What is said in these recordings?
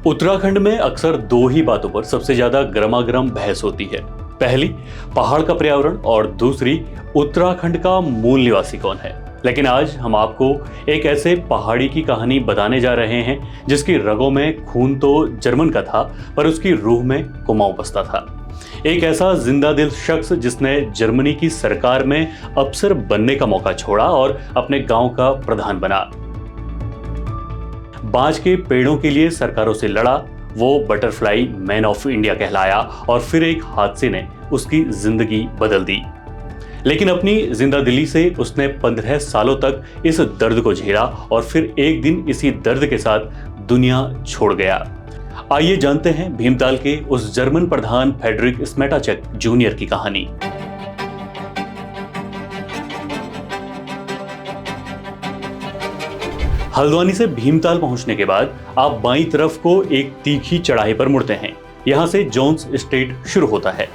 उत्तराखंड में अक्सर दो ही बातों पर सबसे ज्यादा गर्मागर्म बहस होती है। पहली, पहाड़ का पर्यावरण और दूसरी, उत्तराखंड का मूल निवासी कौन है। लेकिन आज हम आपको एक ऐसे पहाड़ी की कहानी बताने जा रहे हैं जिसकी रगों में खून तो जर्मन का था, पर उसकी रूह में कुमाऊं बसता था। एक ऐसा जिंदा दिल शख्स जिसने जर्मनी की सरकार में अफसर बनने का मौका छोड़ा और अपने गांव का प्रधान बना। बांज के पेड़ों के लिए सरकारों से लड़ा, वो बटरफ्लाई मैन ऑफ इंडिया कहलाया और फिर एक हादसे ने उसकी जिंदगी बदल दी। लेकिन अपनी जिंदा दिली से उसने 15 सालों तक इस दर्द को झेला और फिर एक दिन इसी दर्द के साथ दुनिया छोड़ गया। आइए जानते हैं भीमताल के उस जर्मन प्रधान फ्रेडरिक स्मेटाचक जूनियर की कहानी। हल्द्वानी से भीमताल पहुंचने के बाद आप बाईं तरफ को एक तीखी चढ़ाई पर मुड़ते हैं। यहां से जोन्स एस्टेट शुरू होता है।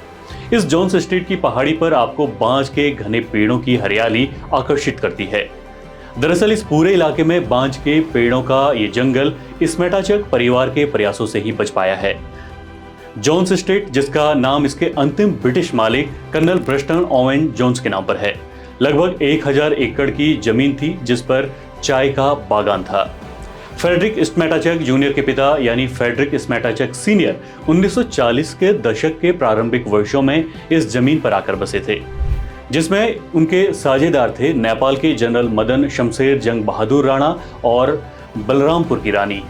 इस जोन्स एस्टेट की पहाड़ी पर आपको बांज के घने पेड़ों की हरियाली आकर्षित करती है। दरअसल इस पूरे इलाके में बांज के पेड़ों का ये जंगल स्मेटाचक परिवार के प्रयासों से ही बच पाया है। जोन्स एस्टेट, जिसका नाम इसके अंतिम ब्रिटिश मालिक कर्नल ब्रस्टन ओवेन जोन्स के नाम पर है, लगभग 1000 एकड़ की जमीन थी जिस पर चाय का बागान था। फ्रेडरिक स्मेटाचक जूनियर के पिता यानी फ्रेडरिक स्मेटाचक सीनियर 1940 के दशक के प्रारंभिक वर्षों में इस जमीन पर आकर बसे थे, जिसमें उनके साझेदार थे नेपाल के जनरल मदन शमशेर जंग बहादुर राणा और बलरामपुर की रानी।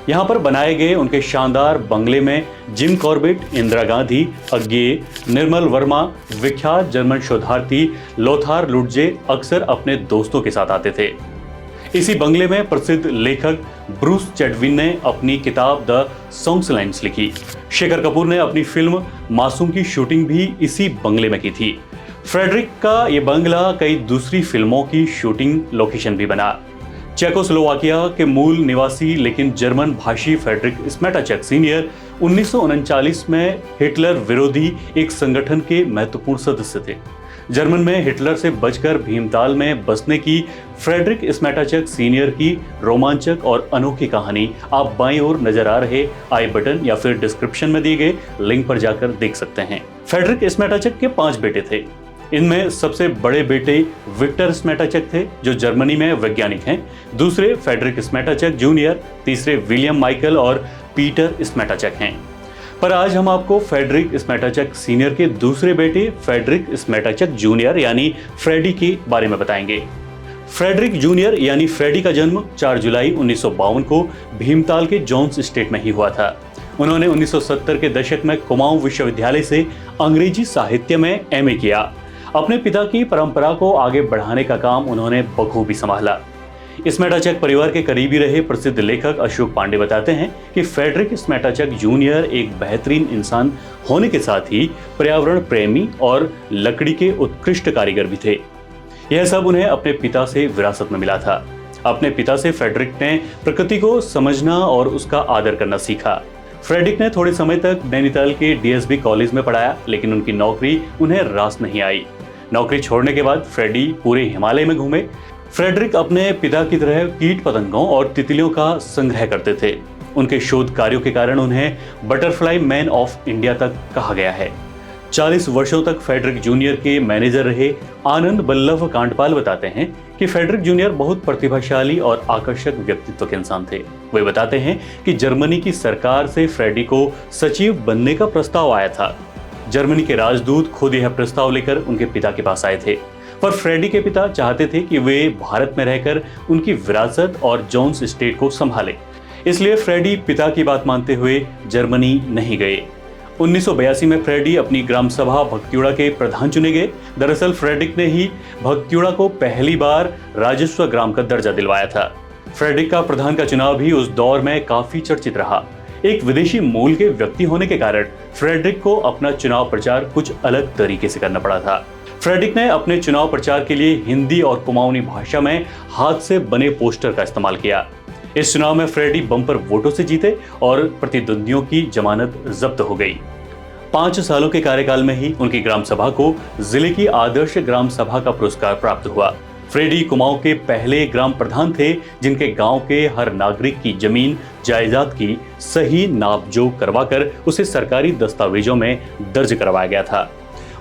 यहाँ पर बनाए गए उनके शानदार बंगले में जिम कॉर्बेट, इंदिरा गांधी, अज्ञेय, निर्मल वर्मा, विख्यात जर्मन शोधार्थी लोथार लुटजे अक्सर अपने दोस्तों के साथ आते थे। इसी बंगले में प्रसिद्ध लेखक ब्रूस चैडविन ने अपनी किताब द सॉन्ग्सलाइन्स लिखी। शेखर कपूर ने अपनी फिल्म मासूम की शूटिंग भी इसी बंगले में की थी। फ्रेडरिक का ये बंगला कई दूसरी फिल्मों की शूटिंग लोकेशन भी बना। चेकोस्लोवाकिया के मूल निवासी लेकिन जर्मन भाषी फ्रेडरिक स्मेटाचक सीनियर 1939 में हिटलर विरोधी एक संगठन के महत्वपूर्ण सदस्य थे। जर्मन में हिटलर से बचकर भीमताल में बसने की फ्रेडरिक स्मेटाचक सीनियर की रोमांचक और अनोखी कहानी आप बाईं ओर नजर आ रहे आई बटन या फिर डिस्क्रिप्शन में दिए गए लिंक पर जाकर देख सकते हैं। फ्रेडरिक स्मेटाचक के 5 बेटे थे। इनमें सबसे बड़े बेटे विक्टर स्मेटाचक थे जो जर्मनी में वैज्ञानिक हैं। दूसरे फ्रेडरिक स्मेटाचक जूनियर, तीसरे विलियम माइकल और पीटर स्मेटाचक हैं। पर आज हम आपको फ्रेडरिक स्मेटाचक सीनियर के दूसरे बेटे फ्रेडरिक स्मेटाचक जूनियर यानी फ्रेडी के बारे में बताएंगे। फ्रेडरिक जूनियर यानी फ्रेडी का जन्म 4 जुलाई 1952 को भीमताल के जोन्स एस्टेट में ही हुआ था। उन्होंने 1970 के दशक में कुमाऊं विश्वविद्यालय से अंग्रेजी साहित्य में एमए किया। अपने पिता की परंपरा को आगे बढ़ाने का काम उन्होंने बखूबी संभाला। स्मेटाचक परिवार के करीबी रहे प्रसिद्ध लेखक अशोक पांडे बताते हैं कि फ्रेडरिक स्मेटाचक जूनियर एक बेहतरीन इंसान होने के साथ ही पर्यावरण प्रेमी और लकड़ी के उत्कृष्ट कारीगर भी थे। यह सब उन्हें अपने पिता से विरासत में मिला था। अपने पिता से फ्रेडरिक ने प्रकृति को समझना और उसका आदर करना सीखा। फ्रेडरिक ने थोड़े समय तक नैनीताल के डीएसबी कॉलेज में पढ़ाया, लेकिन उनकी नौकरी उन्हें रास नहीं आई। नौकरी छोड़ने के बाद फ्रेडी पूरे हिमालय में घूमे। फ्रेडरिक अपने पिता की तरह कीट पतंगों और तितलियों का संग्रह करते थे। उनके शोध कार्यों के कारण उन्हें बटरफ्लाई मैन ऑफ इंडिया तक कहा गया है। 40 वर्षों तक फ्रेडरिक जूनियर के मैनेजर रहे आनंद बल्लभ कांडपाल बताते हैं कि फ्रेडरिक जूनियर बहुत प्रतिभाशाली और आकर्षक व्यक्तित्व के इंसान थे। वे बताते हैं कि जर्मनी की सरकार से फ्रेडी को सचिव बनने का प्रस्ताव आया था। जर्मनी के राजदूत खुद यह प्रस्ताव लेकर उनके पिता के पास आए थे, पर फ्रेडी के पिता चाहते थे कि वे भारत में रहकर उनकी विरासत और जोन्स एस्टेट को संभाले। इसलिए फ्रेडी पिता की बात मानते हुए जर्मनी नहीं गए। 1982 में फ्रेडी अपनी ग्राम सभा भक्तियोड़ा के प्रधान चुने गए। दरअसल फ्रेडरिक ने ही भक्तियोड़ा को पहली बार राजस्व ग्राम का दर्जा दिलवाया था। फ्रेडरिक का प्रधान का चुनाव भी उस दौर में काफी चर्चित रहा। एक विदेशी मूल के व्यक्ति होने के कारण फ्रेडरिक को अपना चुनाव प्रचार कुछ अलग तरीके से करना पड़ा था। फ्रेडरिक ने अपने चुनाव प्रचार के लिए हिंदी और कुमाऊनी भाषा में हाथ से बने पोस्टर का इस्तेमाल किया। इस चुनाव में फ्रेडी बम्पर वोटों से जीते और प्रतिद्वंदियों की जमानत जब्त हो गई। 5 सालों के कार्यकाल में ही उनकी ग्राम सभा को जिले की आदर्श ग्राम सभा का पुरस्कार प्राप्त हुआ। फ्रेडी कुमाऊं के पहले ग्राम प्रधान थे जिनके गांव के हर नागरिक की जमीन जायदाद की सही नापजोख करवाकर उसे सरकारी दस्तावेजों में दर्ज करवाया गया था।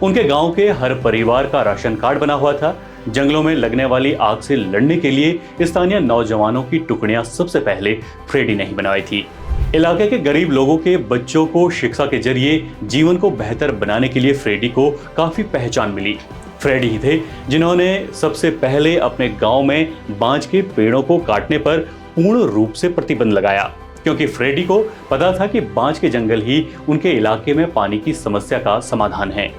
उनके गांव के हर परिवार का राशन कार्ड बना हुआ था। जंगलों में लगने वाली आग से लड़ने के लिए स्थानीय नौजवानों की टुकड़ियां सबसे पहले फ्रेडी ने ही बनवाई थी। इलाके के गरीब लोगों के बच्चों को शिक्षा के जरिए जीवन को बेहतर बनाने के लिए फ्रेडी को काफी पहचान मिली। फ्रेडी ही थे जिन्होंने सबसे पहले अपने गांव में बांज के पेड़ों को काटने पर पूर्ण रूप से प्रतिबंध लगाया, क्योंकि फ्रेडी को पता था कि बांज के जंगल ही उनके इलाके में पानी की समस्या का समाधान है।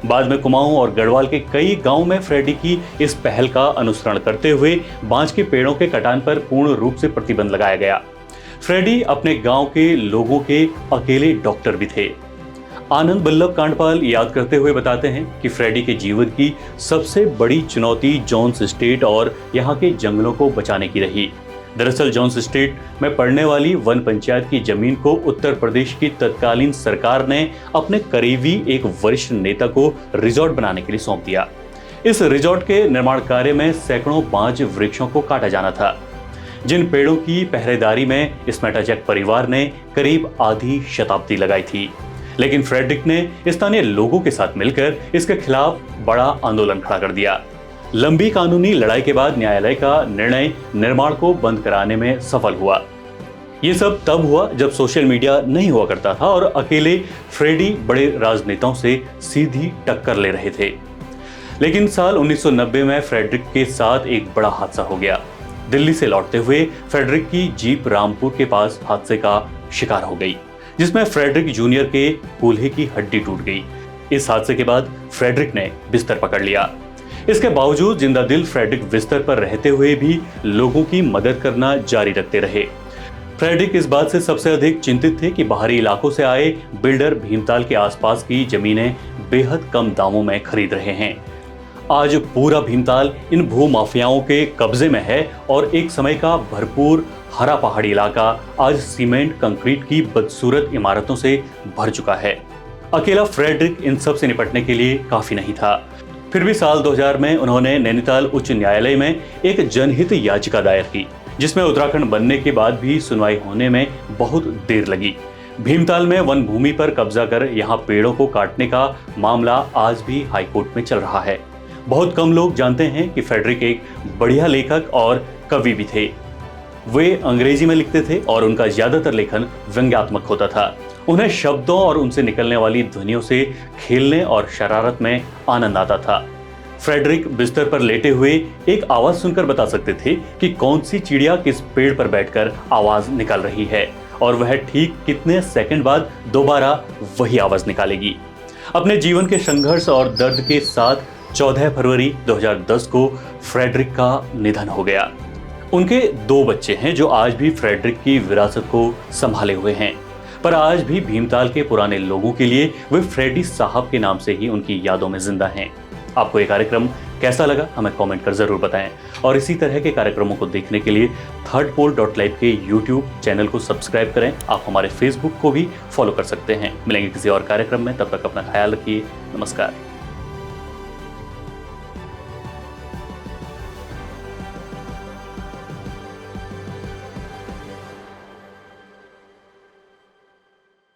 बाद में कुमाऊं और गढ़वाल के कई गांव में फ्रेडी की इस पहल का अनुसरण करते हुए बांज के पेड़ों के कटान पर पूर्ण रूप से प्रतिबंध लगाया गया। फ्रेडी अपने गांव के लोगों के अकेले डॉक्टर भी थे। आनंद बल्लभ कांडपाल याद करते हुए बताते हैं कि फ्रेडी के जीवन की सबसे बड़ी चुनौती जोन्स एस्टेट और यहाँ के जंगलों को बचाने की रही। दरअसल जोन्स एस्टेट में पड़ने वाली वन पंचायत की जमीन को उत्तर प्रदेश की तत्कालीन सरकार ने अपने करीबी एक वरिष्ठ नेता को रिजॉर्ट बनाने के लिए सौंप दिया। इस रिजॉर्ट के निर्माण कार्य में सैकड़ों बांज वृक्षों को काटा जाना था, जिन पेड़ों की पहरेदारी में स्मेटाचेक परिवार ने करीब आधी शताब्दी लगाई थी। लेकिन फ्रेडरिक ने स्थानीय लोगों के साथ मिलकर इसके खिलाफ बड़ा आंदोलन खड़ा कर दिया। लंबी कानूनी लड़ाई के बाद न्यायालय का निर्णय निर्माण को बंद कराने में सफल हुआ। ये सब तब हुआ जब सोशल मीडिया नहीं हुआ करता था और अकेले फ्रेडी बड़े राजनेताओं से सीधी टक्कर ले रहे थे। लेकिन साल 1990 में फ्रेडरिक के साथ एक बड़ा हादसा हो गया। दिल्ली से लौटते हुए फ्रेडरिक की जीप रामपुर के पास हादसे का शिकार हो गई, जिसमें फ्रेडरिक जूनियर के कूल्हे की हड्डी टूट गई। इस हादसे के बाद फ्रेडरिक ने बिस्तर पकड़ लिया। इसके बावजूद जिंदा दिल फ्रेडरिक बिस्तर पर रहते हुए भी लोगों की मदद करना जारी रखते रहे। फ्रेडरिक इस बात से सबसे अधिक चिंतित थे कि बाहरी इलाकों से आए बिल्डर भीमताल के आसपास की जमीनें बेहद कम दामों में खरीद रहे हैं। आज पूरा भीमताल इन भू माफियाओं के कब्जे में है और एक समय का भरपूर हरा पहाड़ी इलाका आज सीमेंट कंक्रीट की बदसूरत इमारतों से भर चुका है। अकेला फ्रेडरिक इन सब से निपटने के लिए काफी नहीं था। फिर भी साल 2000 में उन्होंने नैनीताल उच्च न्यायालय में एक जनहित याचिका दायर की, जिसमें उत्तराखंड बनने के बाद भी सुनवाई होने में बहुत देर लगी। भीमताल में वन भूमि पर कब्जा कर यहाँ पेड़ों को काटने का मामला आज भी हाईकोर्ट में चल रहा है। बहुत कम लोग जानते हैं कि फ्रेडरिक एक बढ़िया लेखक और कवि भी थे। वे अंग्रेजी में लिखते थे और उनका ज्यादातर लेखन व्यंग्यात्मक होता था। उन्हें शब्दों और उनसे निकलने वाली ध्वनियों से खेलने और शरारत में आनंद आता था। फ्रेडरिक बिस्तर पर लेटे हुए एक आवाज सुनकर बता सकते थे कि कौन सी चिड़िया किस पेड़ पर बैठकर आवाज निकाल रही है और वह ठीक कितने सेकंड बाद दोबारा वही आवाज निकालेगी। अपने जीवन के संघर्ष और दर्द के साथ 14 फरवरी 2010 को फ्रेडरिक का निधन हो गया। उनके 2 बच्चे हैं जो आज भी फ्रेडरिक की विरासत को संभाले हुए हैं, पर आज भी भीमताल के पुराने लोगों के लिए वे फ्रेडी साहब के नाम से ही उनकी यादों में जिंदा हैं। आपको ये कार्यक्रम कैसा लगा हमें कमेंट कर जरूर बताएं और इसी तरह के कार्यक्रमों को देखने के लिए thirdpole.live के YouTube चैनल को सब्सक्राइब करें। आप हमारे फेसबुक को भी फॉलो कर सकते हैं। मिलेंगे किसी और कार्यक्रम में, तब तक अपना ख्याल रखिए। नमस्कार।